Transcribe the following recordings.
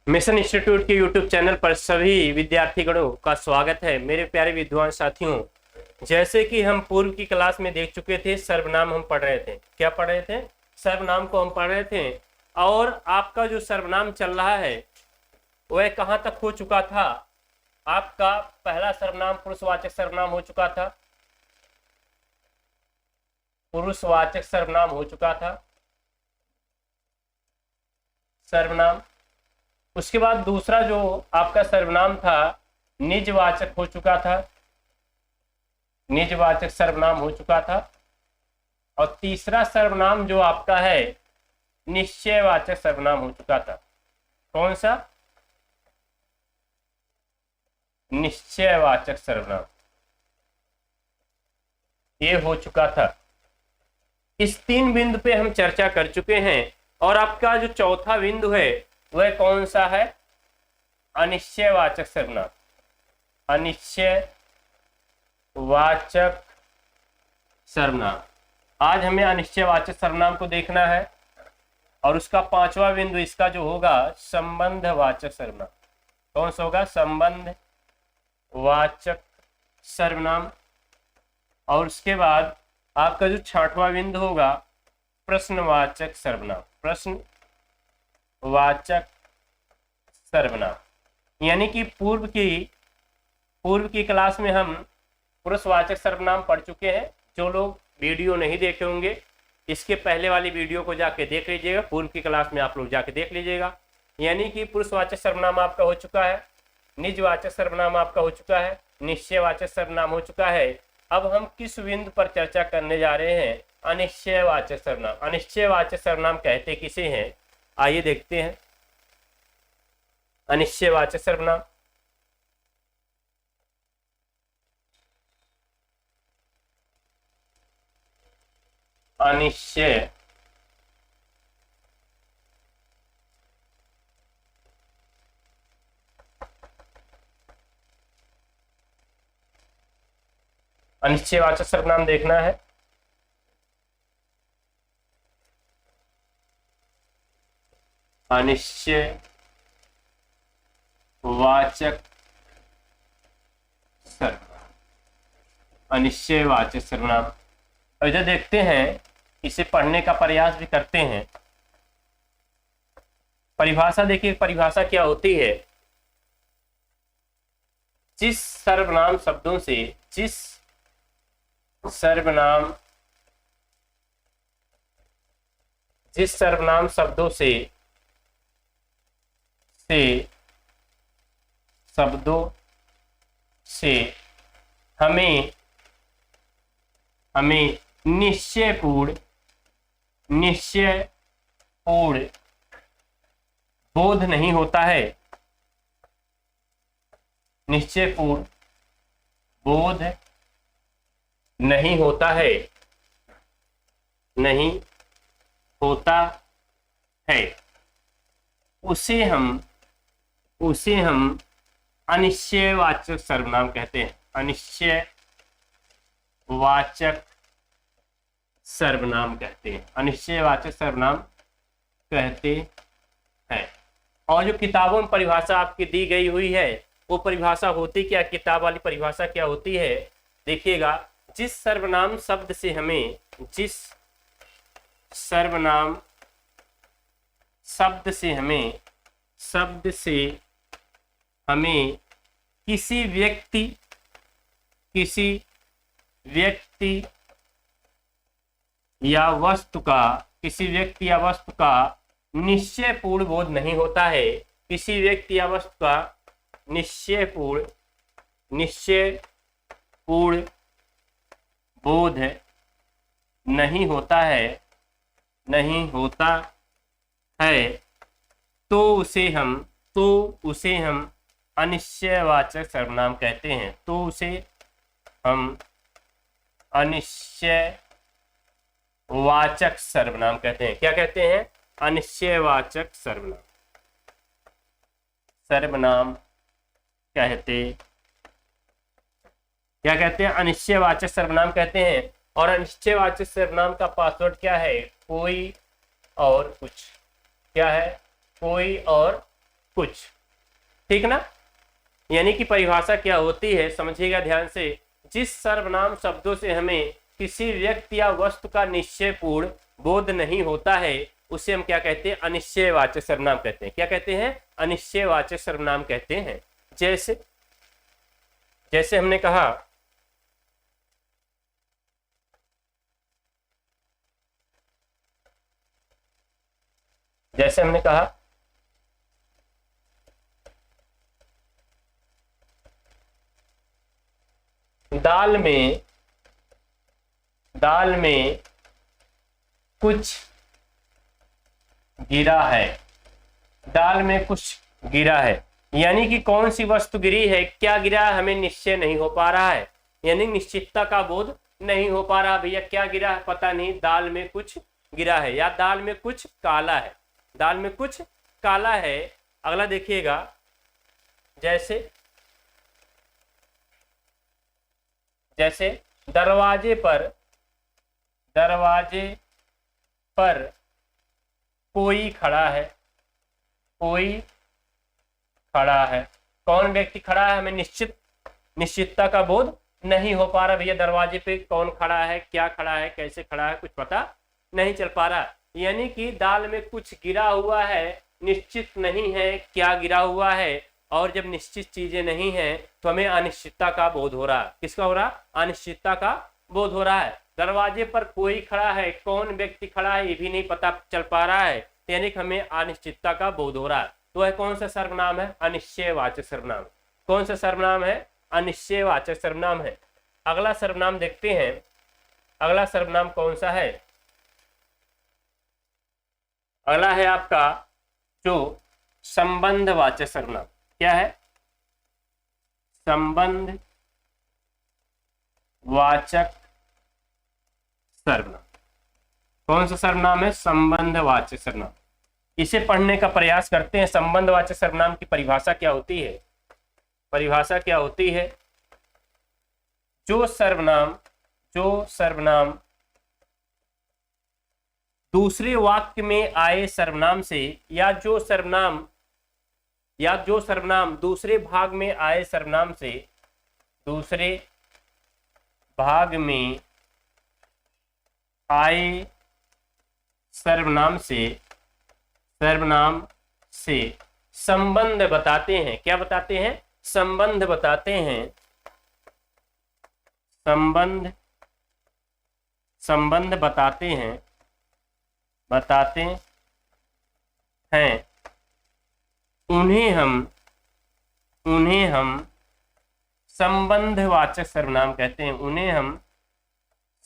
Mission institute के YouTube channel पर सभी विद्यार्थीगणों का स्वागत है। मेरे प्यारे विद्वान साथियों, जैसे कि हम पूर्व की क्लास में देख चुके थे, सर्वनाम हम पढ़ रहे थे। क्या पढ़ रहे थे? सर्वनाम को हम पढ़ रहे थे। और आपका जो सर्वनाम चल रहा है वह कहाँ तक हो चुका था? आपका पहला सर्वनाम पुरुषवाचक सर्वनाम हो चुका था। पुरुषवाचक सर्वनाम हो चुका था, सर्वनाम। उसके बाद दूसरा जो आपका सर्वनाम था निजवाचक हो चुका था, निजवाचक सर्वनाम हो चुका था। और तीसरा सर्वनाम जो आपका है निश्चयवाचक सर्वनाम हो चुका था। कौन सा? निश्चयवाचक सर्वनाम, ये हो चुका था। इस 3 बिंदु पे हम चर्चा कर चुके हैं। और आपका जो चौथा बिंदु है वह कौन सा है? अनिश्चयवाचक सर्वनाम। अनिश्चयवाचक सर्वनाम। आज हमें अनिश्चयवाचक सर्वनाम को देखना है। और उसका 5वां बिंदु इसका जो होगा संबंधवाचक सर्वनाम। कौन सा होगा? संबंधवाचक सर्वनाम। और उसके बाद आपका जो 6वां बिंदु होगा प्रश्नवाचक सर्वनाम। प्रश्नवाचक सर्वनाम। यानी कि पूर्व की क्लास में हम पुरुषवाचक सर्वनाम पढ़ चुके हैं। जो लोग वीडियो नहीं देखे होंगे, इसके पहले वाली वीडियो को जाके देख लीजिएगा। पूर्व की क्लास में आप लोग जाके देख लीजिएगा। यानी कि पुरुषवाचक सर्वनाम आपका हो चुका है, निजवाचक सर्वनाम आपका हो चुका है, निश्चयवाचक सर्वनाम हो चुका है। अब हम किस बिंदु पर चर्चा करने जा रहे हैं? अनिश्चयवाचक सर्वनाम। अनिश्चयवाचक सर्वनाम कहते किसे हैं? आइए देखते हैं। अनिश्चयवाचक सर्वनाम, अनिश्चय अनिश्चयवाचक सर्वनाम देखना है। अनिश्चयवाचक सर्वनाम, अनिश्चयवाचक सर्वनाम। और इधर देखते हैं, इसे पढ़ने का प्रयास भी करते हैं। परिभाषा देखिए, परिभाषा क्या होती है? जिस सर्वनाम शब्दों से, जिस सर्वनाम शब्दों से हमें निश्चयपूर्ण बोध नहीं होता है। निश्चयपूर्ण बोध नहीं होता है, नहीं होता है, उसे हम अनिश्चयवाचक सर्वनाम कहते हैं। अनिश्चयवाचक सर्वनाम कहते हैं, अनिश्चयवाचक सर्वनाम कहते हैं। और जो किताबों में परिभाषा आपकी दी गई हुई है वो परिभाषा होती क्या? किताब वाली परिभाषा क्या होती है? देखिएगा, जिस सर्वनाम शब्द से हमें किसी व्यक्ति या वस्तु का निश्चयपूर्ण बोध नहीं होता है। किसी व्यक्ति या वस्तु का निश्चयपूर्ण बोध नहीं होता है, तो उसे हम अनिश्चयवाचक सर्वनाम कहते हैं। तो उसे हम अनिश्चयवाचक सर्वनाम कहते हैं। क्या कहते हैं? अनिश्चयवाचक सर्वनाम कहते, क्या कहते हैं? अनिश्चयवाचक सर्वनाम कहते हैं। और अनिश्चयवाचक सर्वनाम का पासवर्ड क्या है? कोई और कुछ। क्या है? कोई और कुछ। ठीक ना, यानी कि परिभाषा क्या होती है समझिएगा ध्यान से। जिस सर्वनाम शब्दों से हमें किसी व्यक्ति या वस्तु का निश्चयपूर्ण बोध नहीं होता है उसे हम क्या कहते हैं, अनिश्चयवाचक सर्वनाम कहते हैं। क्या कहते हैं, अनिश्चयवाचक सर्वनाम कहते हैं। जैसे जैसे हमने कहा जैसे हमने कहा दाल में कुछ गिरा है। दाल में कुछ गिरा है यानी कि कौन सी वस्तु गिरी है, क्या गिरा है, हमें निश्चय नहीं हो पा रहा है, यानी निश्चितता का बोध नहीं हो पा रहा। भैया क्या गिरा है पता नहीं, दाल में कुछ गिरा है या दाल में कुछ काला है, दाल में कुछ काला है। अगला देखिएगा, जैसे जैसे दरवाजे पर कोई खड़ा है, कोई खड़ा है। कौन व्यक्ति खड़ा है, हमें निश्चितता का बोध नहीं हो पा रहा। भैया दरवाजे पे कौन खड़ा है, क्या खड़ा है, कैसे खड़ा है, कुछ पता नहीं चल पा रहा। यानी कि दाल में कुछ गिरा हुआ है, निश्चित नहीं है क्या गिरा हुआ है, और जब निश्चित चीजें नहीं है तो हमें अनिश्चितता का बोध हो रहा है। किसका हो रहा, अनिश्चितता का बोध हो रहा है। दरवाजे पर कोई खड़ा है, कौन व्यक्ति खड़ा है ये भी नहीं पता चल पा रहा है, यानी कि हमें अनिश्चितता का बोध हो रहा है। तो है कौन सा सर्वनाम है, अनिश्चयवाचक सर्वनाम। कौन सा सर्वनाम है, अनिश्चयवाचक सर्वनाम है। अगला सर्वनाम देखते हैं, अगला सर्वनाम कौन सा है। अगला है आपका जो संबंधवाचक सर्वनाम। क्या है, संबंधवाचक सर्वनाम। कौन सा सर्वनाम है, संबंधवाचक सर्वनाम। इसे पढ़ने का प्रयास करते हैं। संबंधवाचक सर्वनाम की परिभाषा क्या होती है, परिभाषा क्या होती है, जो सर्वनाम दूसरे वाक्य में आए सर्वनाम से या जो सर्वनाम दूसरे भाग में आए सर्वनाम से, दूसरे भाग में आए सर्वनाम से संबंध बताते हैं। क्या बताते हैं, संबंध बताते हैं। संबंध बताते हैं उन्हें हम संबंधवाचक सर्वनाम कहते हैं। उन्हें हम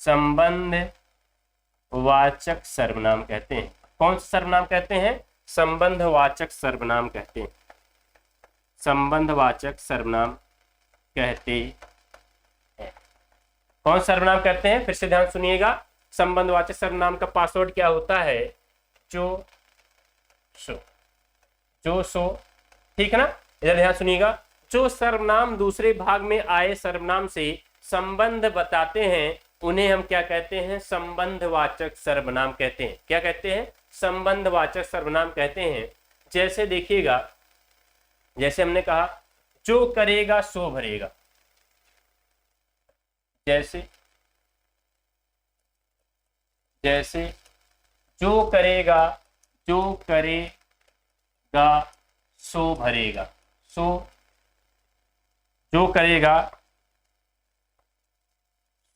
संबंधवाचक सर्वनाम कहते हैं। कौन सा सर्वनाम कहते हैं, संबंधवाचक सर्वनाम कहते हैं। संबंधवाचक सर्वनाम कहते हैं। कौन सर्वनाम कहते हैं, फिर से ध्यान सुनिएगा। संबंधवाचक सर्वनाम का पासवर्ड क्या होता है, जो सो। ठीक है ना, इधर ध्यान सुनिएगा। जो सर्वनाम दूसरे भाग में आए सर्वनाम से संबंध बताते हैं उन्हें हम क्या कहते हैं, संबंधवाचक सर्वनाम कहते हैं। क्या कहते हैं, संबंधवाचक सर्वनाम कहते हैं। जैसे देखिएगा, जैसे हमने कहा जो करेगा सो भरेगा। जैसे जो करेगा सो भरेगा। जो करेगा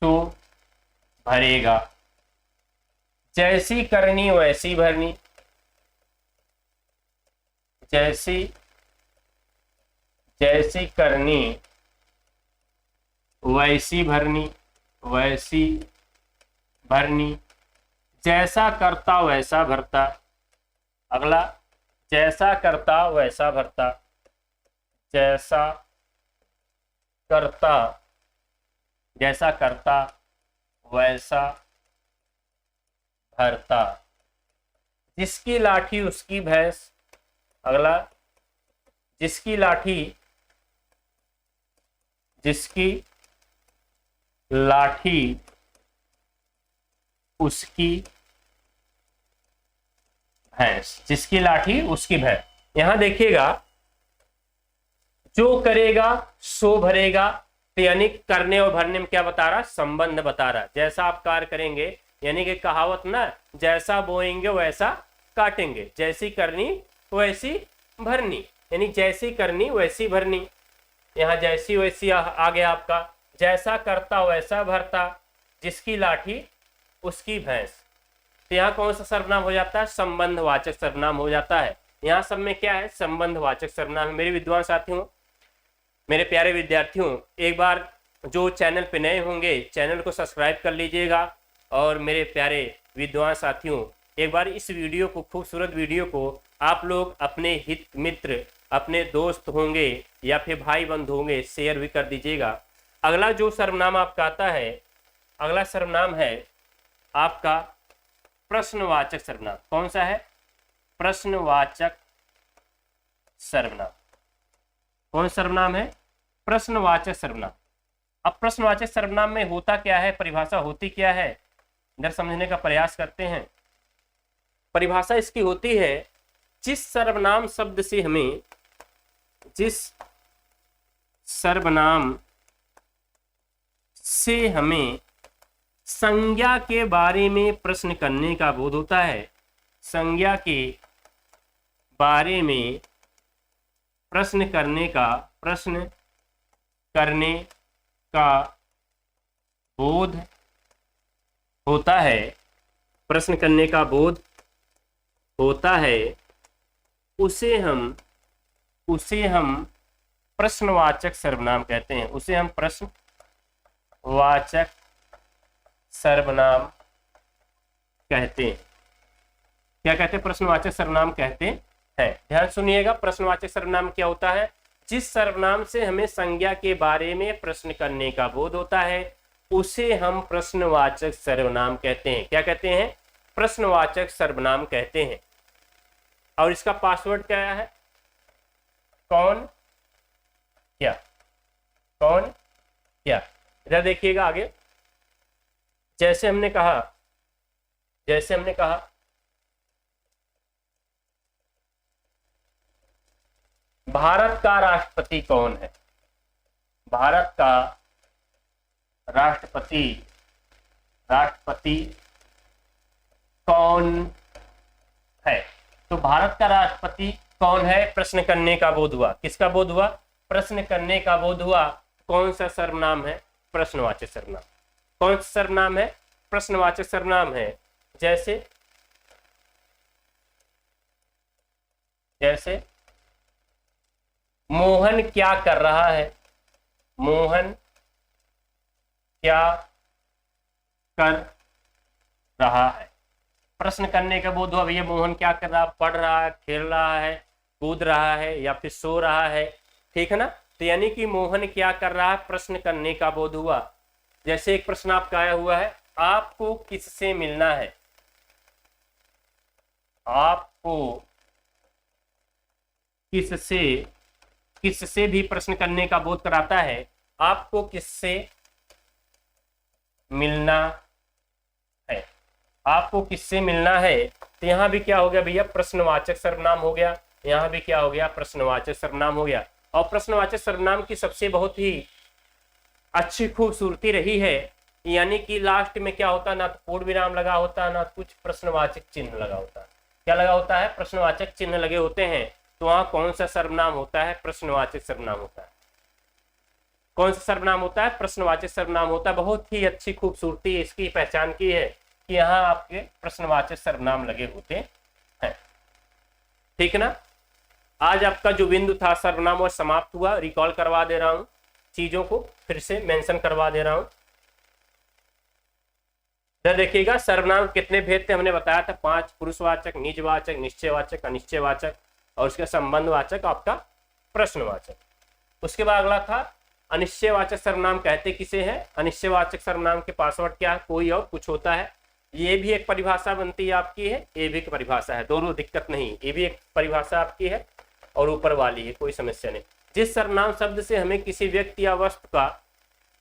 सो भरेगा। जैसी करनी वैसी भरनी। जैसी करनी वैसी भरनी। जैसा करता वैसा भरता। अगला, जैसा करता वैसा भरता। जैसा करता वैसा भरता। जिसकी लाठी उसकी भैंस। अगला, जिसकी लाठी उसकी भैंस। जिसकी लाठी उसकी भैंस। यहां देखिएगा जो करेगा सो भरेगा, तो यानी करने और भरने में क्या बता रहा, संबंध बता रहा। जैसा आप कार्य करेंगे, यानी कि कहावत ना, जैसा बोएंगे वैसा काटेंगे, जैसी करनी वैसी भरनी, यानी जैसी करनी वैसी भरनी। यहाँ जैसी वैसी आ गया आपका, जैसा करता वैसा भरता, जिसकी लाठी उसकी भैंस। तो यहाँ कौन सा सर्वनाम हो जाता है, संबंधवाचक सर्वनाम हो जाता है। यहाँ सब में क्या है, संबंधवाचक सर्वनाम। मेरे विद्वान साथियों, मेरे प्यारे विद्यार्थियों, एक बार जो चैनल पे नए होंगे चैनल को सब्सक्राइब कर लीजिएगा, और मेरे प्यारे विद्वान साथियों एक बार इस वीडियो को, खूबसूरत वीडियो को आप लोग अपने हित मित्र, अपने दोस्त होंगे या फिर भाई बंधु होंगे, शेयर भी कर दीजिएगा। अगला जो सर्वनाम आपका आता है, अगला सर्वनाम है आपका प्रश्नवाचक सर्वनाम। कौन सा है, प्रश्नवाचक सर्वनाम। कौन सर्वनाम है, प्रश्नवाचक सर्वनाम। अब प्रश्नवाचक सर्वनाम में होता क्या है, परिभाषा होती क्या है, इधर समझने का प्रयास करते हैं। परिभाषा इसकी होती है, जिस सर्वनाम शब्द से हमें, जिस सर्वनाम से हमें संज्ञा के बारे में प्रश्न करने का बोध होता है, संज्ञा के बारे में प्रश्न करने का बोध होता है, प्रश्न करने का बोध होता है, उसे हम प्रश्नवाचक सर्वनाम कहते हैं। उसे हम प्रश्नवाचक सर्वनाम कहते हैं। क्या कहते हैं, प्रश्नवाचक सर्वनाम कहते हैं। ध्यान सुनिएगा, प्रश्नवाचक सर्वनाम क्या होता है, जिस सर्वनाम से हमें संज्ञा के बारे में प्रश्न करने का बोध होता है उसे हम प्रश्नवाचक सर्वनाम कहते हैं। क्या कहते हैं, प्रश्नवाचक सर्वनाम कहते हैं। और इसका पासवर्ड क्या है, कौन क्या, कौन क्या। इधर देखिएगा आगे, जैसे हमने कहा भारत का राष्ट्रपति कौन है, भारत का राष्ट्रपति कौन है। तो भारत का राष्ट्रपति कौन है, प्रश्न करने का बोध हुआ। किसका बोध हुआ, प्रश्न करने का बोध हुआ। कौन सा सर्वनाम है, प्रश्नवाचक सर्वनाम। कौन सा सर्वनाम है, प्रश्नवाचक सर्वनाम है। जैसे मोहन क्या कर रहा है, मोहन क्या कर रहा है, प्रश्न करने का बोध हुआ। भैया मोहन क्या कर रहा है, पढ़ रहा है, खेल रहा है, कूद रहा है या फिर सो रहा है, ठीक है ना। तो यानी कि मोहन क्या कर रहा है, प्रश्न करने का बोध हुआ। जैसे एक प्रश्न आपका आया हुआ है, आपको किससे मिलना है, आपको किससे भी प्रश्न करने का बोध कराता है। आपको किससे मिलना है, आपको किससे मिलना है। तो यहाँ भी क्या हो गया भैया, प्रश्नवाचक सर्वनाम हो गया। यहाँ भी क्या हो गया, प्रश्नवाचक सर्वनाम हो गया। और प्रश्नवाचक सर्वनाम की सबसे बहुत ही अच्छी खूबसूरती रही है, यानी कि लास्ट में क्या होता है, ना तो पूर्ण विराम लगा होता है, ना कुछ प्रश्नवाचक चिन्ह लगा होता है। क्या लगा होता है, प्रश्नवाचक चिन्ह लगे होते हैं। तो वहां कौन सा सर्वनाम होता है, प्रश्नवाचक सर्वनाम होता है। कौन सा सर्वनाम होता है, प्रश्नवाचक सर्वनाम होता है। बहुत ही अच्छी खूबसूरती इसकी पहचान की है कि यहाँ आपके प्रश्नवाचक सर्वनाम लगे होते हैं, ठीक है ना। आज आपका जो बिंदु था सर्वनाम और समाप्त हुआ। रिकॉल करवा दे रहा हूं, चीजों को फिर से मेंशन करवा दे रहा हूं। देखिएगा सर्वनाम कितने भेद थे, हमने बताया था 5, पुरुषवाचक, निजवाचक, निश्चयवाचक, अनिश्चयवाचक और उसका संबंधवाचक आपका प्रश्नवाचक। उसके बाद अगला था अनिश्चयवाचक सर्वनाम कहते किसे हैं। अनिश्चयवाचक सर्वनाम के पासवर्ड क्या है, कोई और कुछ होता है। ये भी एक परिभाषा बनती है आपकी है, ये भी एक परिभाषा है, दोनों दिक्कत नहीं। ये भी एक परिभाषा आपकी है और ऊपर वाली है, कोई समस्या नहीं। जिस सर्वनाम शब्द से हमें किसी व्यक्ति या वस्तु का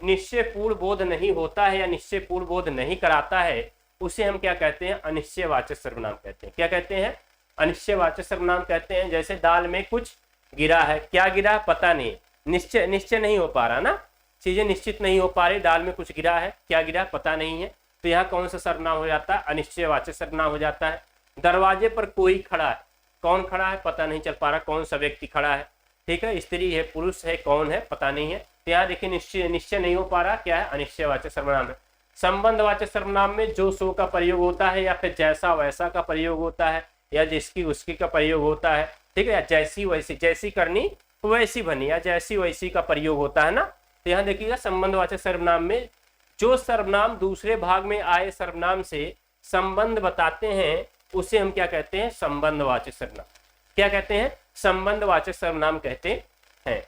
निश्चय पूर्ण बोध नहीं होता है या निश्चय पूर्ण बोध नहीं कराता है, उसे हम क्या कहते हैं, अनिश्चयवाचक सर्वनाम कहते हैं। क्या कहते हैं, अनिश्चयवाचक सर्वनाम कहते हैं। जैसे दाल में कुछ गिरा है, क्या गिरा पता नहीं, निश्चय निश्चय नहीं हो पा रहा ना, चीजें निश्चित नहीं हो पा रही, दाल में कुछ गिरा है, क्या गिरा पता नहीं है, तो यहाँ कौन सा सर्वनाम हो जाता है, अनिश्चयवाचक सर्वनाम हो जाता है। दरवाजे पर कोई खड़ा है, कौन खड़ा है पता नहीं चल पा रहा, कौन सा व्यक्ति खड़ा है, ठीक है, स्त्री है पुरुष है कौन है पता नहीं है, तो यहाँ देखिए निश्चय निश्चय नहीं हो पा रहा, क्या है, अनिश्चयवाचक सर्वनाम है। संबंधवाचक सर्वनाम में जो सो का प्रयोग होता है, या फिर जैसा वैसा का प्रयोग होता है, या जिसकी उसकी का प्रयोग होता है, ठीक है, या जैसी वैसी, जैसी करनी वैसी बनी, या जैसी वैसी का प्रयोग होता है ना। तो यहाँ देखिएगा संबंधवाचक सर्वनाम में जो सर्वनाम दूसरे भाग में आए सर्वनाम से संबंध बताते हैं उसे हम क्या कहते हैं, संबंधवाचक सर्वनाम। क्या कहते हैं, संबंधवाचक सर्वनाम कहते हैं।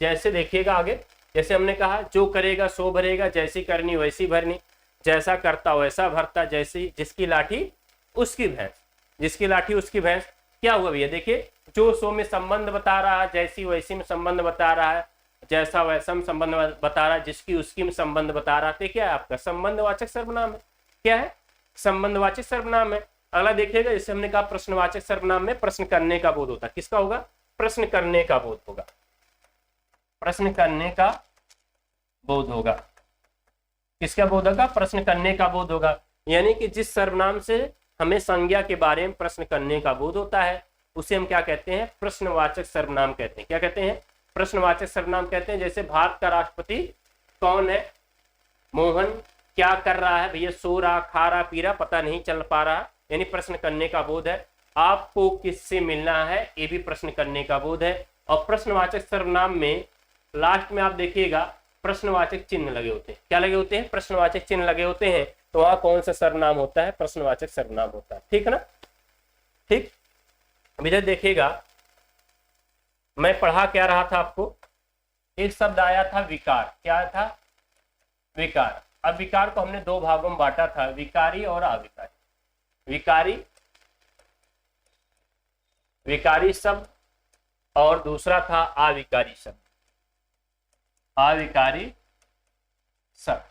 जैसे देखिएगा आगे, जैसे हमने कहा जो करेगा सो भरेगा, जैसी करनी वैसी भरनी, जैसा करता वैसा भरता, जैसी जिसकी लाठी उसकी भैंस, जिसकी लाठी उसकी भैंस। क्या हुआ भैया, देखिए जो सो में संबंध बता रहा है, जैसी वैसी में संबंध बता रहा है, जैसा वैसा में संबंध बता रहा है, जिसकी उसकी में संबंध बता रहा है, क्या है आपका संबंधवाचक सर्वनाम है। क्या है, संबंधवाचक सर्वनाम है। अगला देखिएगा, जैसे हमने कहा प्रश्नवाचक सर्वनाम में प्रश्न करने का बोध होता है, किसका होगा, प्रश्न करने का बोध होगा, प्रश्न करने का बोध होगा, किसका बोध होगा, प्रश्न करने का बोध होगा। यानी कि जिस सर्वनाम से हमें संज्ञा के बारे में प्रश्न करने का बोध होता है उसे हम क्या कहते हैं, प्रश्नवाचक सर्वनाम कहते हैं। क्या कहते हैं, प्रश्नवाचक सर्वनाम कहते हैं। जैसे भारत का राष्ट्रपति कौन है, मोहन क्या कर रहा है, भैया सो रहा, खा रहा, पी रहा, पता नहीं चल पा रहा, यानी प्रश्न करने का बोध है। आपको किससे मिलना है, ये भी प्रश्न करने का बोध है। और प्रश्नवाचक सर्वनाम में लास्ट में आप देखिएगा प्रश्नवाचक चिन्ह लगे होते हैं। क्या लगे होते हैं, प्रश्नवाचक चिन्ह लगे होते हैं। तो वहां कौन सा सर्वनाम होता है, प्रश्नवाचक सर्वनाम होता है, ठीक है ना। ठीक, अब इधर देखिएगा, मैं पढ़ा क्या रहा था आपको, एक शब्द आया था विकार, क्या था, विकार। अब विकार को हमने दो भागों में बांटा था, विकारी और अविकारी। विकारी, विकारी शब्द, और दूसरा था अविकारी शब्द। अविकारी शब्द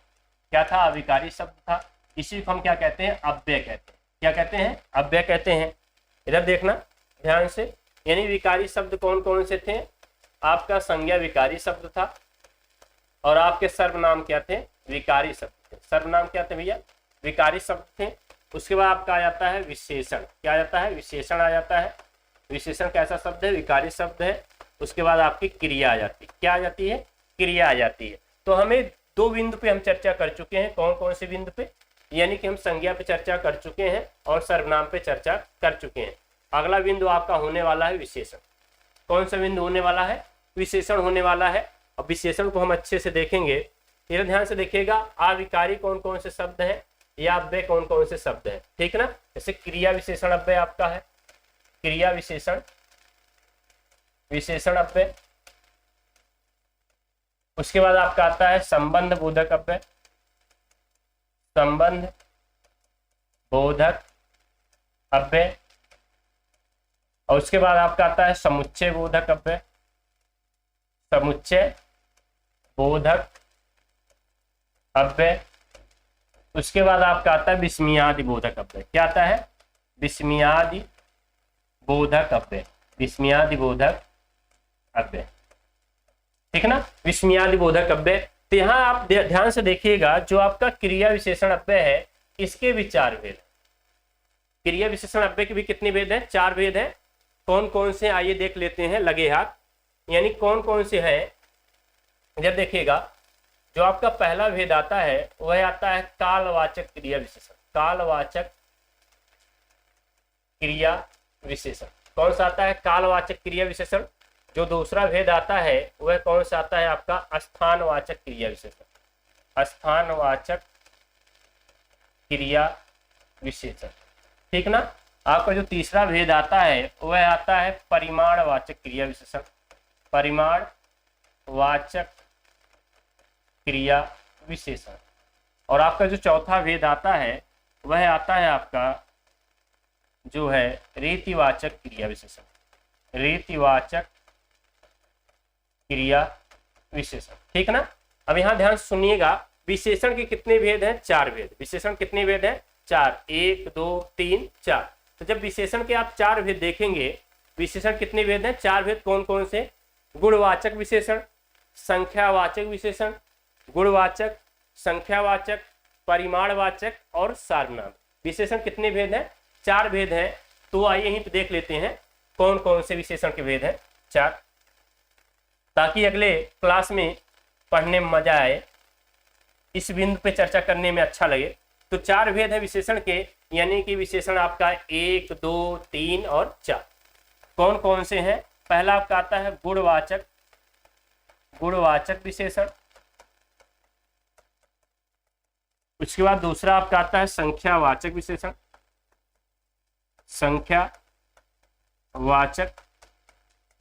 क्या था, अविकारी शब्द था। इसी को हम क्या कहते हैं, अव्यय कहते हैं। क्या कहते हैं, अव्यय कहते हैं। इधर देखना ध्यान से, यानी विकारी शब्द कौन कौन से थे, आपका संज्ञा विकारी शब्द था, और आपके सर्वनाम क्या थे, विकारी शब्द थे। सर्वनाम क्या थे भैया, विकारी शब्द थे। उसके बाद आपका आ जाता है विशेषण, क्या आ जाता है, विशेषण आ जाता है। विशेषण कैसा शब्द है, विकारी शब्द है। उसके बाद आपकी क्रिया आ जाती है, क्या आ जाती है, क्रिया आ जाती है। तो हमें दो बिंदु पे हम चर्चा कर चुके हैं, कौन कौन से बिंदु पे, यानी कि हम संज्ञा पे चर्चा कर चुके हैं और सर्वनाम पे चर्चा कर चुके हैं। अगला बिंदु आपका होने वाला है विशेषण। कौन सा बिंदु होने वाला है, विशेषण होने वाला है। और विशेषण को हम अच्छे से देखेंगे, इधर ध्यान से देखिएगा, अविकारी कौन कौन से शब्द हैं या अव्यय कौन कौन से शब्द हैं, ठीक ना। जैसे क्रिया विशेषण अव्यय आपका है, क्रिया विशेषण, विशेषण अव्यय। उसके बाद आपका आता है संबंध बोधक अव्यय, संबंध बोधक अव्यय। और उसके बाद आपका आता है समुच्चय बोधक अव्यय, समुच्चय बोधक अव्यय। उसके बाद आपका आता है विस्मयादि बोधक अव्यय। क्या आता है, विस्मयादि बोधक अव्यय, विस्मयादि बोधक अव्यय, ठीक है ना, विस्मयादि बोधक अव्यय। तो यहाँ आप ध्यान से देखिएगा, जो आपका क्रिया विशेषण अव्यय है इसके भी चार भेद। क्रिया विशेषण अव्यय के भी कितने भेद हैं, चार भेद हैं। कौन कौन से, आइए देख लेते हैं लगे हाथ, यानी कौन कौन से हैं। जब देखिएगा, जो आपका पहला भेद आता है वह आता है कालवाचक क्रिया विशेषण, कालवाचक क्रिया विशेषण। कौन सा आता है, कालवाचक क्रिया विशेषण। जो दूसरा भेद आता है वह कौन सा आता है, आपका स्थानवाचक क्रिया विशेषण, स्थानवाचक क्रिया विशेषण, ठीक ना। आपका जो तीसरा भेद आता है वह आता है परिमाणवाचक क्रिया विशेषण, परिमाणवाचक क्रिया विशेषण। और आपका जो चौथा भेद आता है वह आता है आपका जो है रीतिवाचक क्रिया विशेषण, रीतिवाचक क्रिया विशेषण, ठीक ना। अब यहाँ ध्यान सुनिएगा, विशेषण के कितने भेद हैं, चार भेद। विशेषण कितने भेद हैं, चार, 1 2 3 4। तो जब विशेषण के आप चार भेद देखेंगे, विशेषण कितने भेद हैं, चार भेद। कौन कौन से, गुणवाचक विशेषण, संख्यावाचक विशेषण, गुणवाचक, संख्यावाचक, परिमाणवाचक और सार्वनाम। विशेषण कितने भेद हैं? 4 भेद हैं। तो आइए यहीं पे देख लेते हैं कौन कौन से विशेषण के भेद हैं। 4, ताकि अगले क्लास में पढ़ने में मजा आए, इस बिंदु पे चर्चा करने में अच्छा लगे। तो 4 भेद है विशेषण के, यानी कि विशेषण आपका 1, 2, 3 और 4। कौन कौन से हैं? पहला आपका आता है गुणवाचक, गुणवाचक विशेषण। उसके बाद दूसरा आपका आता है संख्यावाचक विशेषण, संख्यावाचक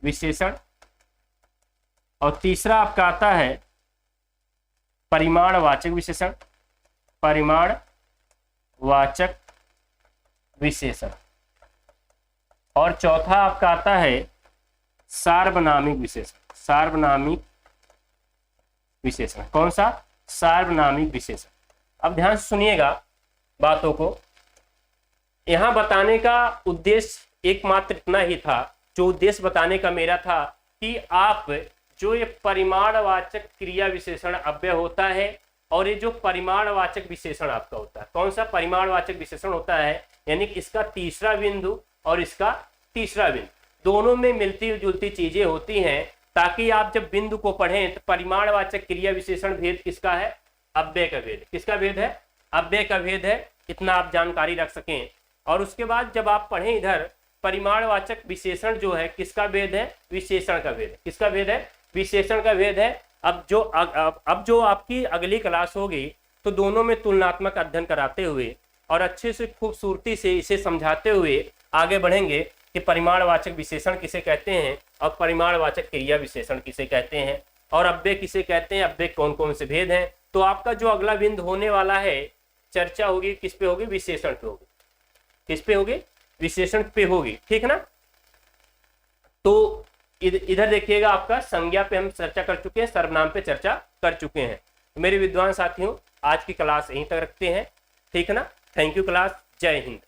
विशेषण। और तीसरा आपका आता है परिमाणवाचक विशेषण, परिमाणवाचक विशेषण। और चौथा आपका आता है सार्वनामिक विशेषण, सार्वनामिक विशेषण। कौन सा? सार्वनामिक विशेषण। अब ध्यान से सुनिएगा बातों को। यहां बताने का उद्देश्य एकमात्र इतना ही था, जो उद्देश्य बताने का मेरा था कि आप जो ये परिमाणवाचक क्रिया विशेषण अव्यय होता है और ये जो परिमाणवाचक विशेषण आपका होता है, कौन सा? परिमाणवाचक विशेषण होता है, यानी कि इसका तीसरा बिंदु और इसका तीसरा बिंदु दोनों में मिलती जुलती चीजें होती हैं, ताकि आप जब बिंदु को पढ़ें तो परिमाणवाचक क्रिया विशेषण भेद किसका है? अव्यय का भेद। किसका भेद है? अव्यय का भेद है। इतना आप जानकारी रख सकें। और उसके बाद जब आप पढ़ें इधर परिमाणवाचक विशेषण जो है किसका भेद है? विशेषण का भेद है। किसका भेद है? विशेषण का भेद है। अब जो आपकी अगली क्लास होगी तो दोनों में तुलनात्मक अध्ययन कराते हुए और अच्छे से खूबसूरती से इसे समझाते हुए आगे बढ़ेंगे कि परिमाणवाचक विशेषण किसे कहते हैं और परिमाणवाचक क्रिया विशेषण किसे कहते हैं और अव्यय किसे कहते हैं, अव्यय कौन कौन से भेद हैं। तो आपका जो अगला बिंदु होने वाला है, चर्चा होगी किस पे होगी? विशेषण पे होगी। किस पे होगी? विशेषण पे होगी। ठीक ना? तो इधर देखिएगा, आपका संज्ञा पे हम चर्चा कर चुके हैं, सर्वनाम पे चर्चा कर चुके हैं। मेरे विद्वान साथियों, आज की क्लास यहीं तक रखते हैं। ठीक है ना? Thank you class. जय हिंद।